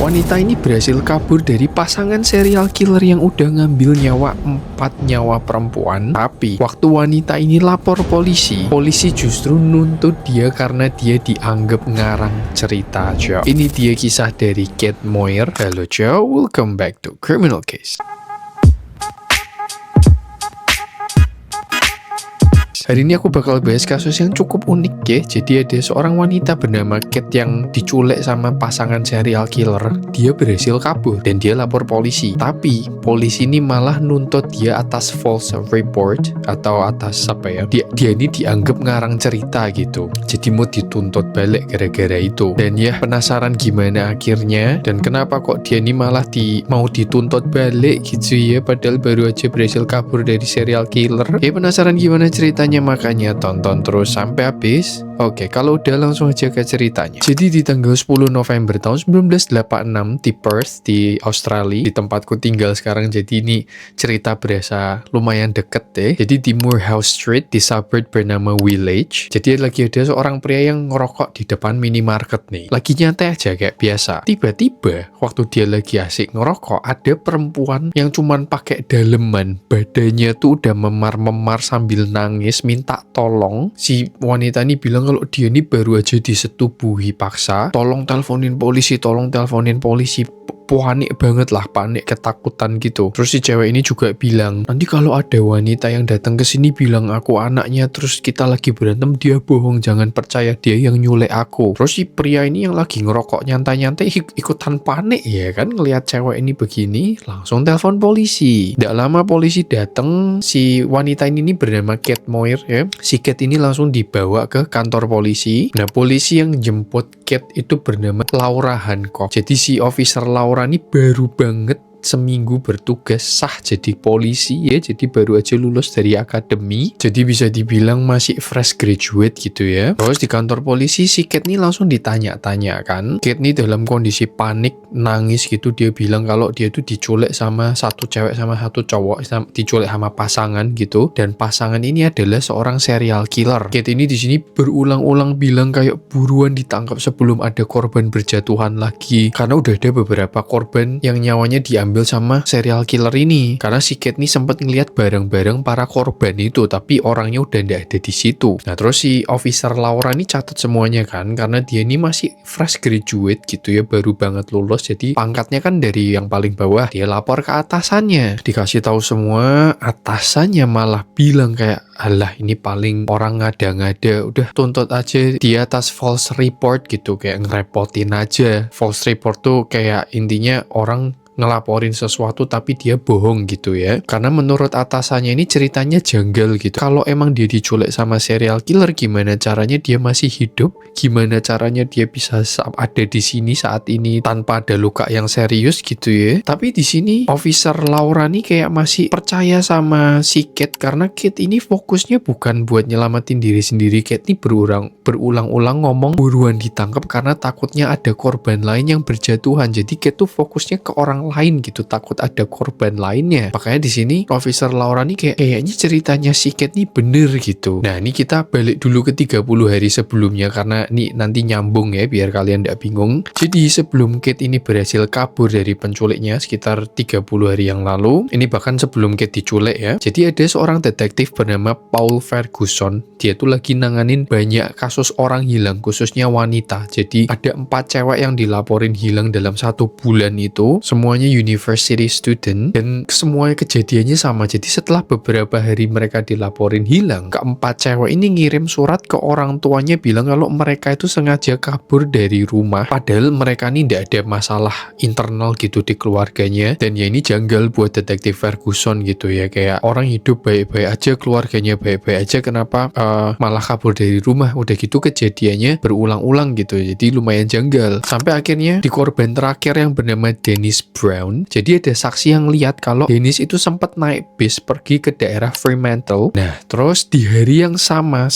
Wanita ini berhasil kabur dari pasangan serial killer yang udah ngambil nyawa 4 nyawa perempuan. Tapi waktu wanita ini lapor polisi justru nuntut dia karena dia dianggap ngarang cerita, Jo. Ini dia kisah dari Kate Moyer. Halo Jo, welcome back to Criminal Case. Hari ini aku bakal bahas kasus yang cukup unik ya. Jadi ada seorang wanita bernama Kate yang diculik sama pasangan serial killer. Dia berhasil kabur dan dia lapor polisi. Tapi polisi ini malah nuntut dia atas false report atau atas apa ya? Dia ini dianggap ngarang cerita gitu. Jadi mau dituntut balik gara-gara itu. Dan ya penasaran gimana akhirnya dan kenapa kok dia ini malah mau dituntut balik gitu ya. Padahal baru aja berhasil kabur dari serial killer. Penasaran gimana ceritanya? Makanya tonton terus sampai habis. Oke, kalau udah langsung aja ke ceritanya. Jadi di tanggal 10 November tahun 1986 di Perth di Australia, di tempatku tinggal sekarang. Jadi ini cerita berasa lumayan deket deh. Jadi di Moorhouse Street di suburb bernama Village. Jadi lagi ada seorang pria yang ngerokok di depan minimarket nih. Lagi nyantai aja kayak biasa. Tiba-tiba waktu dia lagi asik ngerokok, ada perempuan yang cuman pakai daleman. Badannya tuh udah memar-memar sambil nangis minta tolong. Si wanita ini bilang kalau dia ini baru aja disetubuhi paksa, tolong teleponin polisi. Panik banget lah, panik ketakutan gitu. Terus si cewek ini juga bilang, nanti kalau ada wanita yang datang ke sini bilang aku anaknya, terus kita lagi berantem, dia bohong, jangan percaya, dia yang nyulek aku. Terus si pria ini yang lagi ngerokok nyantai-nyantai ikutan panik ya kan, ngelihat cewek ini begini, langsung telepon polisi. Tidak lama polisi datang, si wanita ini bernama Kate Moyer ya. Si Kate ini langsung dibawa ke kantor polisi. Nah, polisi yang jemput Kate itu bernama Laura Hancock. Jadi si officer Laura ini baru banget seminggu bertugas sah jadi polisi ya, jadi baru aja lulus dari akademi, jadi bisa dibilang masih fresh graduate gitu ya. Terus di kantor polisi si Kate nih langsung ditanya-tanya kan. Kate nih dalam kondisi panik, nangis gitu. Dia bilang kalau dia tuh diculik sama satu cewek sama satu cowok, diculik sama pasangan gitu, dan pasangan ini adalah seorang serial killer. Kate ini di sini berulang-ulang bilang kayak buruan ditangkap sebelum ada korban berjatuhan lagi, karena udah ada beberapa korban yang nyawanya diambil sama serial killer ini. Karena si Kate nih sempat ngelihat barang-barang para korban itu, tapi orangnya udah nggak ada di situ. Nah, terus si officer Laura ini catat semuanya kan, karena dia ini masih fresh graduate gitu ya, baru banget lulus. Jadi pangkatnya kan dari yang paling bawah. Dia lapor ke atasannya, dikasih tahu semua. Atasannya malah bilang kayak, alah ini paling orang ngada-ngada, udah tuntut aja dia atas false report gitu, kayak ngerepotin aja. False report tuh kayak intinya orang ngelaporin sesuatu tapi dia bohong gitu ya. Karena menurut atasannya ini ceritanya janggal gitu. Kalau emang dia diculik sama serial killer, gimana caranya dia masih hidup? Gimana caranya dia bisa ada di sini saat ini tanpa ada luka yang serius gitu ya. Tapi di sini officer Laura nih kayak masih percaya sama si Kate, karena Kate ini fokusnya bukan buat nyelamatin diri sendiri. Kate ini berulang-ulang ngomong buruan ditangkap karena takutnya ada korban lain yang berjatuhan. Jadi Kate tuh fokusnya ke orang lain gitu, takut ada korban lainnya. Makanya di sini officer Laura nih kayaknya ceritanya si Kate nih bener gitu. Nah, ini kita balik dulu ke 30 hari sebelumnya karena ini nanti nyambung ya biar kalian tidak bingung. Jadi sebelum Kate ini berhasil kabur dari penculiknya sekitar 30 hari yang lalu, ini bahkan sebelum Kate diculik ya. Jadi ada seorang detektif bernama Paul Ferguson. Dia tuh lagi nanganin banyak kasus orang hilang, khususnya wanita. Jadi ada 4 cewek yang dilaporin hilang dalam 1 bulan itu. Semuanya university student dan semuanya kejadiannya sama. Jadi setelah beberapa hari mereka dilaporin hilang, keempat cewek ini ngirim surat ke orang tuanya bilang kalau mereka itu sengaja kabur dari rumah, padahal mereka ini tidak ada masalah internal gitu di keluarganya. Dan ya ini janggal buat detektif Ferguson gitu ya, kayak orang hidup baik-baik aja, keluarganya baik-baik aja, kenapa malah kabur dari rumah? Udah gitu kejadiannya berulang-ulang gitu, jadi lumayan janggal. Sampai akhirnya di korban terakhir yang bernama Dennis Brown Brown. Jadi ada saksi yang lihat kalau Dennis itu sempat naik bis pergi ke daerah Fremantle. Nah, terus di hari yang sama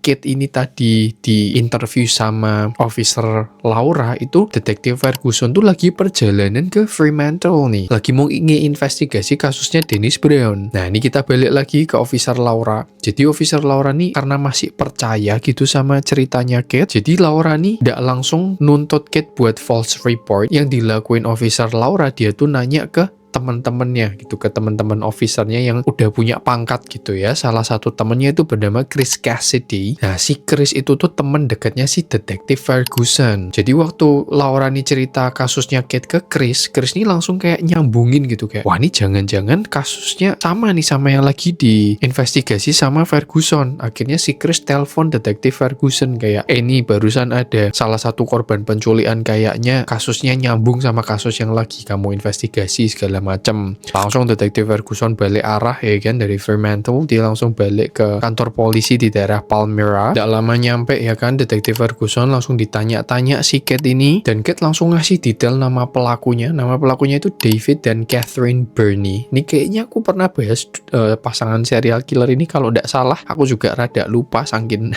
Kate ini tadi di interview sama Officer Laura, itu Detektif Ferguson tuh lagi perjalanan ke Fremantle nih. Lagi mau nge-investigasi kasusnya Dennis Brown. Nah, ini kita balik lagi ke Officer Laura. Jadi Officer Laura nih karena masih percaya gitu sama ceritanya Kate, jadi Laura nih tidak langsung nuntut Kate buat false report. Yang dilakuin Officer Laura, dia tuh nanya ke teman-temannya gitu, ke teman-teman officernya yang udah punya pangkat gitu ya. Salah satu temennya itu bernama Chris Cassidy. Nah, si Chris itu tuh teman dekatnya si Detektif Ferguson. Jadi waktu Laura nih cerita kasusnya Kate ke Chris nih langsung kayak nyambungin gitu, kayak wah, ini jangan-jangan kasusnya sama nih sama yang lagi diinvestigasi sama Ferguson. Akhirnya si Chris telepon Detektif Ferguson kayak, ini barusan ada salah satu korban penculikan, kayaknya kasusnya nyambung sama kasus yang lagi kamu investigasi segala macam. Langsung Detektif Ferguson balik arah ya kan, dari Fremantle dia langsung balik ke kantor polisi di daerah Palmyra. Tidak lama nyampe ya kan, Detektif Ferguson langsung ditanya-tanya si Kate ini, dan Kate langsung ngasih detail nama pelakunya. Nama pelakunya itu David dan Catherine Burney. Ini kayaknya aku pernah bahas pasangan serial killer ini, kalau tidak salah. Aku juga rada lupa saking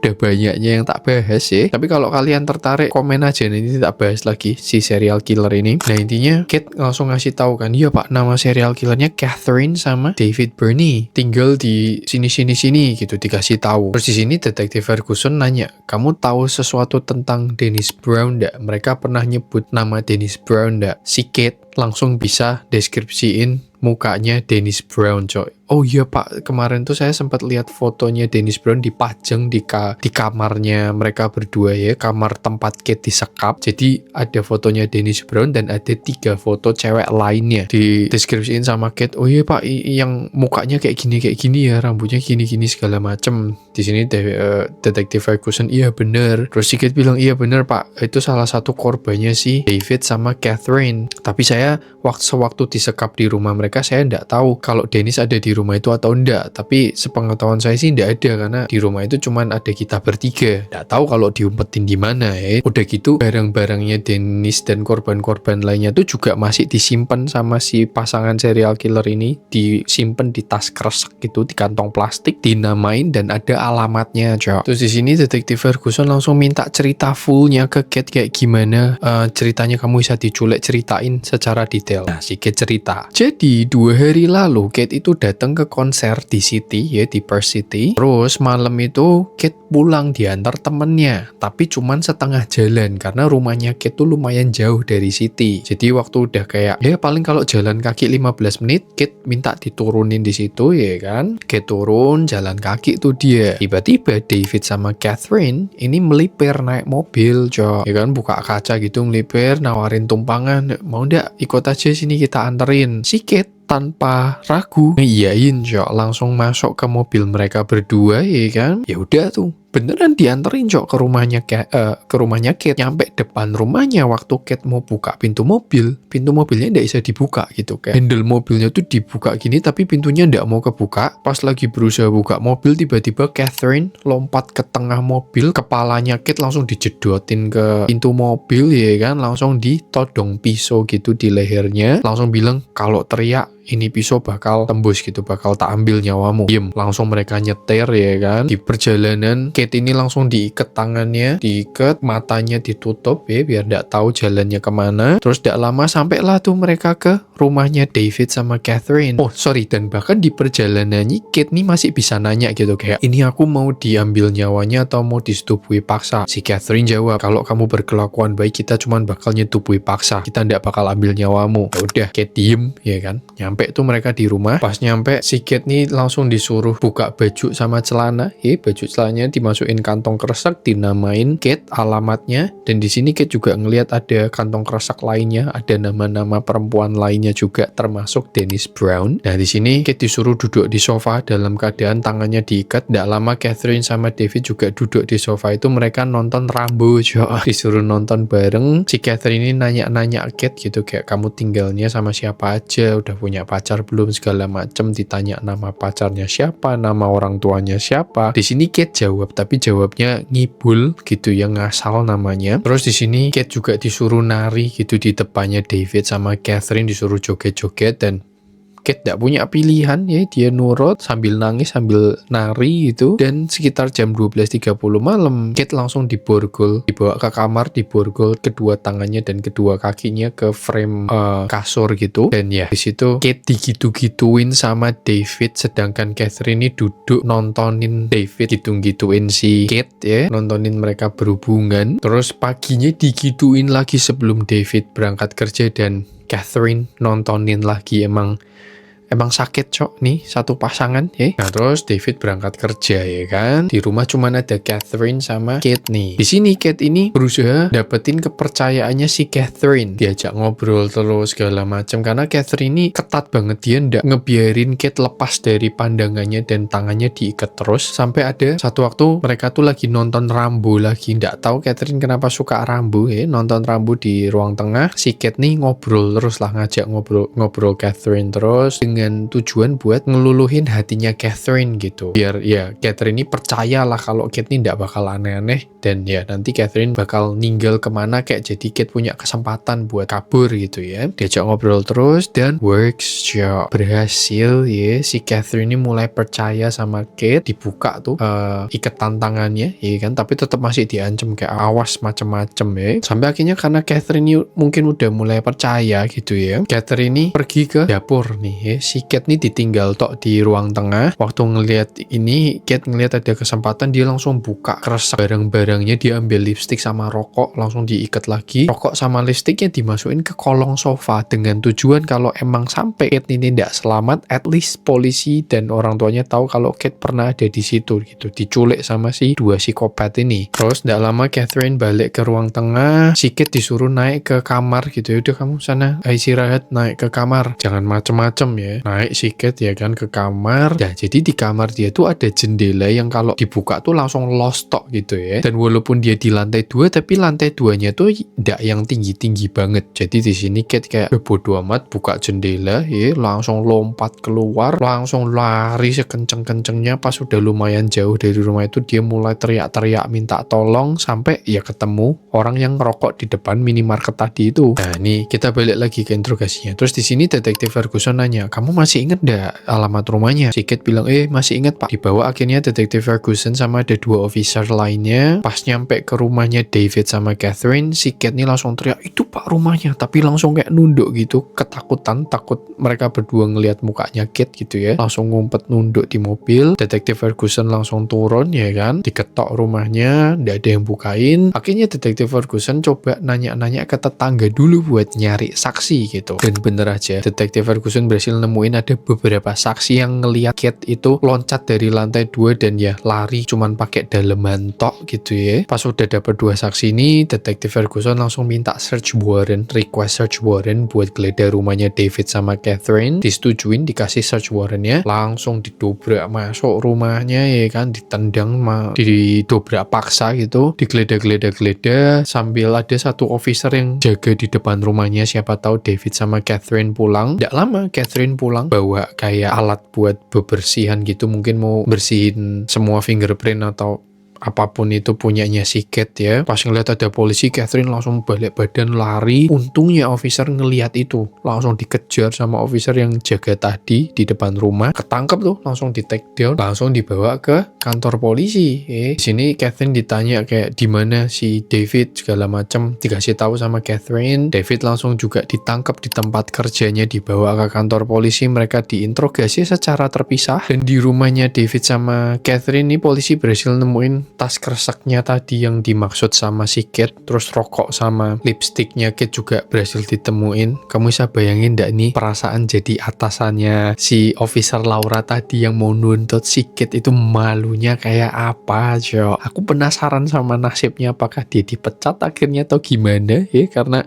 udah banyaknya yang tak bahas ya. Tapi kalau kalian tertarik, komen aja, nanti tak bahas lagi si serial killer ini. Nah, intinya Kate langsung ngasih tahu kan, iya pak, nama serial killernya Catherine sama David Burney, tinggal di sini gitu, dikasih tahu. Terus di sini Detektif Ferguson nanya, kamu tahu sesuatu tentang Dennis Brown nggak? Mereka pernah nyebut nama Dennis Brown nggak? Si Kate langsung bisa deskripsiin mukanya Dennis Brown, coy. Oh iya pak, kemarin tuh saya sempat lihat fotonya Dennis Brown dipajang di kamarnya mereka berdua ya, kamar tempat Kate disekap. Jadi ada fotonya Dennis Brown dan ada 3 foto cewek lainnya, di deskripsiin sama Kate. Oh iya pak, yang mukanya kayak gini ya, rambutnya gini segala macem. Di sini Detektif Ferguson, iya bener. Terus si Kate bilang, iya bener pak, itu salah satu korbannya si David sama Catherine. Tapi saya sewaktu disekap di rumah mereka, saya nggak tahu kalau Dennis ada di rumah itu atau enggak. Tapi sepengetahuan saya sih nggak ada, karena di rumah itu cuman ada kita bertiga. Nggak tahu kalau diumpetin di mana ya. Udah gitu barang-barangnya Dennis dan korban-korban lainnya tuh juga masih disimpan sama si pasangan serial killer ini, disimpan di tas kresek gitu, di kantong plastik, dinamain dan ada alamatnya, cok. Terus di sini Detektif Ferguson langsung minta cerita fullnya ke Kate, kayak gimana ceritanya kamu bisa diculik, ceritain secara detail. Nah, si Kate cerita. Jadi 2 hari lalu Kate itu datang ke konser di City ya, di Perth City. Terus malam itu Kate pulang diantar temennya, tapi cuman setengah jalan karena rumahnya Kate tuh lumayan jauh dari City. Jadi waktu udah kayak ya paling kalau jalan kaki 15 menit, Kate minta diturunin di situ ya kan. Kate turun jalan kaki tuh dia. Tiba-tiba David sama Catherine ini melipir naik mobil, cok. Ya kan, buka kaca gitu melipir, nawarin tumpangan, mau ndak ikut aja sini kita anterin. Si Kate tanpa ragu ngiyain, cok, langsung masuk ke mobil mereka berdua ya kan. Ya udah tuh, beneran dianterin, cok, ke rumahnya Kate. Nyampe depan rumahnya, waktu Kate mau buka pintu mobilnya ndak bisa dibuka gitu, kayak handle mobilnya tuh dibuka gini tapi pintunya ndak mau kebuka. Pas lagi berusaha buka mobil, tiba-tiba Catherine lompat ke tengah mobil, kepalanya Kate langsung dijedotin ke pintu mobil ya kan, langsung ditodong pisau gitu di lehernya, langsung bilang kalau teriak ini pisau bakal tembus gitu, bakal tak ambil nyawamu. Diem. Langsung mereka nyetir ya kan. Di perjalanan Kate ini langsung diikat tangannya, diikat, matanya ditutup ya biar nggak tahu jalannya kemana. Terus nggak lama sampailah tuh mereka ke rumahnya David sama Catherine. Oh sorry, dan bahkan di perjalanannya Kate nih masih bisa nanya gitu, kayak ini aku mau diambil nyawanya atau mau disetubui paksa. Si Catherine jawab, kalau kamu berkelakuan baik kita cuman bakal nyetubui paksa, kita nggak bakal ambil nyawamu. Ya udah, Kate diem ya kan. Nyampe tuh mereka di rumah. Pas nyampe, si Kate nih langsung disuruh buka baju sama celana. Baju celananya dimasukin kantong kresek, dinamain Kate alamatnya. Dan di sini Kate juga ngelihat ada kantong kresek lainnya, ada nama-nama perempuan lainnya juga, termasuk Dennis Brown. Nah di sini Kate disuruh duduk di sofa dalam keadaan tangannya diikat. Nggak lama Catherine sama David juga duduk di sofa itu, mereka nonton Rambo, disuruh nonton bareng. Si Catherine ini nanya-nanya Kate gitu, kayak kamu tinggalnya sama siapa aja, udah punya punya pacar belum segala macem, ditanya nama pacarnya siapa, nama orang tuanya siapa. Di sini Kate jawab, tapi jawabnya ngibul gitu ya, ngasal namanya. Terus di sini Kate juga disuruh nari gitu di depannya David sama Catherine, disuruh joget-joget, dan Kate gak punya pilihan ya, dia nurut sambil nangis sambil nari gitu. Dan sekitar jam 12.30 malam Kate langsung diborgol, dibawa ke kamar, diborgol kedua tangannya dan kedua kakinya ke frame kasur gitu. Dan ya di situ Kate digitu-gituin sama David, sedangkan Catherine ini duduk nontonin David gitu-gituin si Kate ya, nontonin mereka berhubungan. Terus paginya digituin lagi sebelum David berangkat kerja, dan Catherine nontonin lagi. Emang sakit cok nih satu pasangan ya. Nah terus David berangkat kerja ya kan. Di rumah cuman ada Catherine sama Kate nih. Di sini Kate ini berusaha dapetin kepercayaannya si Catherine. Diajak ngobrol terus segala macam, karena Catherine ini ketat banget, dia ndak ngebiarin Kate lepas dari pandangannya dan tangannya diikat terus. Sampai ada satu waktu mereka tuh lagi nonton Rambo lagi. Ndak tahu Catherine kenapa suka Rambo ya. Nonton Rambo di ruang tengah. Si Kate nih ngobrol terus lah, ngajak ngobrol Catherine terus dengan tujuan buat ngeluluhin hatinya Catherine gitu, biar ya Catherine ini percayalah kalau Kate ini nggak bakal aneh-aneh, dan ya nanti Catherine bakal ninggal kemana, kayak jadi Kate punya kesempatan buat kabur gitu ya. Diajak ngobrol terus dan works ya, berhasil ya. Si Catherine ini mulai percaya sama Kate, dibuka tuh ikatan tangannya ya kan, tapi tetap masih diancam kayak awas macem-macem ya. Sampai akhirnya karena Catherine ini mungkin udah mulai percaya gitu ya, Catherine ini pergi ke dapur nih ya. Si Kate nih ditinggal tok di ruang tengah. Waktu ngelihat ini, Kate ngelihat ada kesempatan, dia langsung buka kresek barang-barangnya, dia ambil lipstick sama rokok, langsung diikat lagi. Rokok sama lipsticknya dimasukin ke kolong sofa dengan tujuan kalau emang sampai Kate ini tidak selamat, at least polisi dan orang tuanya tahu kalau Kate pernah ada di situ gitu, diculik sama si dua psikopat ini. Terus tidak lama Catherine balik ke ruang tengah. Si Kate disuruh naik ke kamar gitu, udah kamu sana istirahat, naik ke kamar, jangan macem-macem ya. Naik si Kate ya kan ke kamar. Ya jadi di kamar dia tuh ada jendela yang kalau dibuka tuh langsung lostok gitu ya. Dan walaupun dia di lantai 2, tapi lantai 2-nya tuh tidak yang tinggi-tinggi banget. Jadi di sini Kate kayak bodo amat, buka jendela ya, langsung lompat keluar, langsung lari sekenceng-kencengnya. Pas udah lumayan jauh dari rumah itu, dia mulai teriak-teriak minta tolong sampai ya ketemu orang yang ngerokok di depan minimarket tadi itu. Nah nih kita balik lagi ke interogasinya. Terus di sini detektif Ferguson nanya, kamu masih inget nggak alamat rumahnya? Si Kate bilang, masih inget pak. Dibawa akhirnya detektif Ferguson sama ada 2 officer lainnya. Pas nyampe ke rumahnya David sama Catherine, si Kate nih langsung teriak, itu pak rumahnya. Tapi langsung kayak nunduk gitu, ketakutan, takut mereka berdua ngelihat mukanya Kate gitu ya. Langsung ngumpet nunduk di mobil. Detektif Ferguson langsung turun ya kan, diketok rumahnya, nggak ada yang bukain. Akhirnya detektif Ferguson coba nanya-nanya ke tetangga dulu buat nyari saksi gitu. Dan bener aja, detektif Ferguson berhasil nemuin ada beberapa saksi yang ngeliat Kate itu loncat dari lantai 2 dan ya lari cuman pakai daleman tok gitu ya. Pas udah dapet 2 saksi ini, detektif Ferguson langsung minta search warrant, request search warrant buat geledah rumahnya David sama Catherine. Disetujuin, dikasih search warrantnya, langsung didobrak masuk rumahnya ya kan, ditendang, didobrak paksa gitu, digeledah sambil ada satu officer yang jaga di depan rumahnya, siapa tahu David sama Catherine pulang. Nggak lama Catherine pulang bawa kayak alat buat bebersihan gitu, mungkin mau bersihin semua fingerprint atau apapun itu punyanya si Kate ya. Pas ngeliat ada polisi, Catherine langsung balik badan lari. Untungnya officer ngeliat itu, langsung dikejar sama officer yang jaga tadi di depan rumah. Ketangkep tuh, langsung di take down, langsung dibawa ke kantor polisi. Di sini Catherine ditanya kayak di mana si David segala macam, dikasih tahu sama Catherine. David langsung juga ditangkap di tempat kerjanya, dibawa ke kantor polisi. Mereka diinterogasi secara terpisah. Dan di rumahnya David sama Catherine ini polisi berhasil nemuin tas kreseknya tadi yang dimaksud sama si Kate. Terus rokok sama lipstiknya Kate juga berhasil ditemuin. Kamu bisa bayangin gak nih perasaan jadi atasannya si officer Laura tadi yang mau nuntut si Kate itu, malunya kayak apa Jo? Aku penasaran sama nasibnya, apakah dia dipecat akhirnya atau gimana ya, karena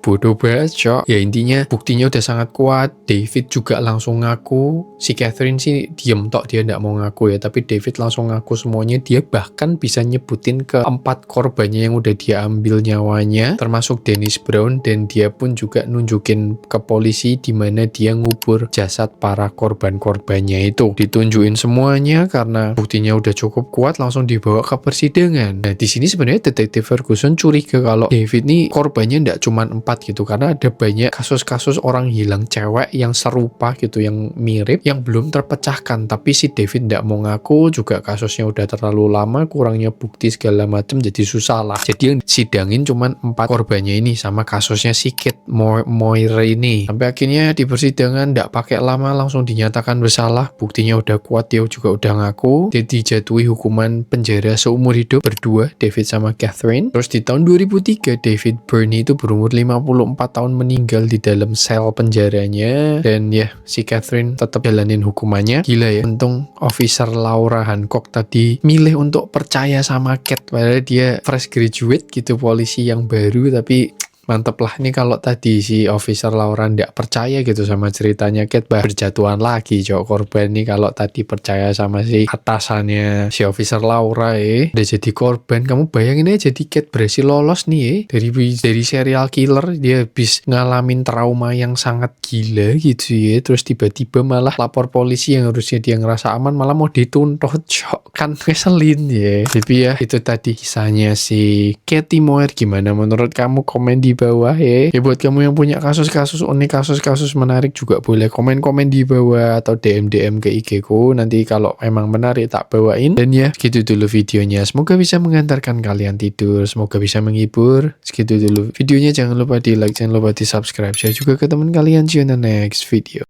bodoh banget, Cok. Ya intinya buktinya udah sangat kuat. David juga langsung ngaku. Si Catherine sih diem tok, dia nggak mau ngaku ya. Tapi David langsung ngaku semuanya. Dia bahkan bisa nyebutin ke 4 korbannya yang udah dia ambil nyawanya, termasuk Dennis Brown. Dan dia pun juga nunjukin ke polisi di mana dia ngubur jasad para korban-korbannya itu. Ditunjukin semuanya karena buktinya udah cukup kuat, langsung dibawa ke persidangan. Nah di sini sebenarnya Detektif Ferguson curiga kalau David nih korbannya nggak cuma 4 gitu, karena ada banyak kasus-kasus orang hilang cewek yang serupa gitu, yang mirip, yang belum terpecahkan. Tapi si David nggak mau ngaku, juga kasusnya udah terlalu lama, kurangnya bukti segala macam, jadi susah lah. Jadi yang sidangin cuma 4 korbannya ini sama kasusnya si Kate Moira ini. Sampai akhirnya di persidangan nggak pakai lama langsung dinyatakan bersalah. Buktinya udah kuat, dia juga udah ngaku. Dia dijatuhi hukuman penjara seumur hidup berdua, David sama Catherine. Terus di tahun 2003 David Byrne itu berumur 54 tahun meninggal di dalam sel penjaranya. Dan ya si Catherine tetap jalanin hukumannya. Gila ya, untung Officer Laura Hancock tadi milih untuk percaya sama Cat, padahal dia fresh graduate gitu, polisi yang baru. Tapi mantep lah nih kalau tadi si Officer Laura nggak percaya gitu sama ceritanya Cat, berjatuhan lagi cowok korban nih. Kalau tadi percaya sama si atasannya si Officer Laura udah jadi korban. Kamu bayangin aja, jadi Cat berhasil lolos nih dari serial killer. Dia habis ngalamin trauma yang sangat gila gitu ya, terus tiba-tiba malah lapor polisi yang harusnya dia ngerasa aman, malah mau dituntut. Cok, kan ngeselin ya. Tapi ya itu tadi kisahnya si Katie Moore. Gimana menurut kamu? Komen di bawah ya. Buat kamu yang punya kasus-kasus unik, kasus-kasus menarik juga boleh komen-komen di bawah atau DM ke IG ku. Nanti kalau emang menarik tak bawain. Dan ya gitu dulu videonya. Semoga bisa mengantarkan kalian tidur, semoga bisa menghibur. Segitu dulu videonya. Jangan lupa di like, jangan lupa di subscribe, share juga ke teman kalian. See you in the next video.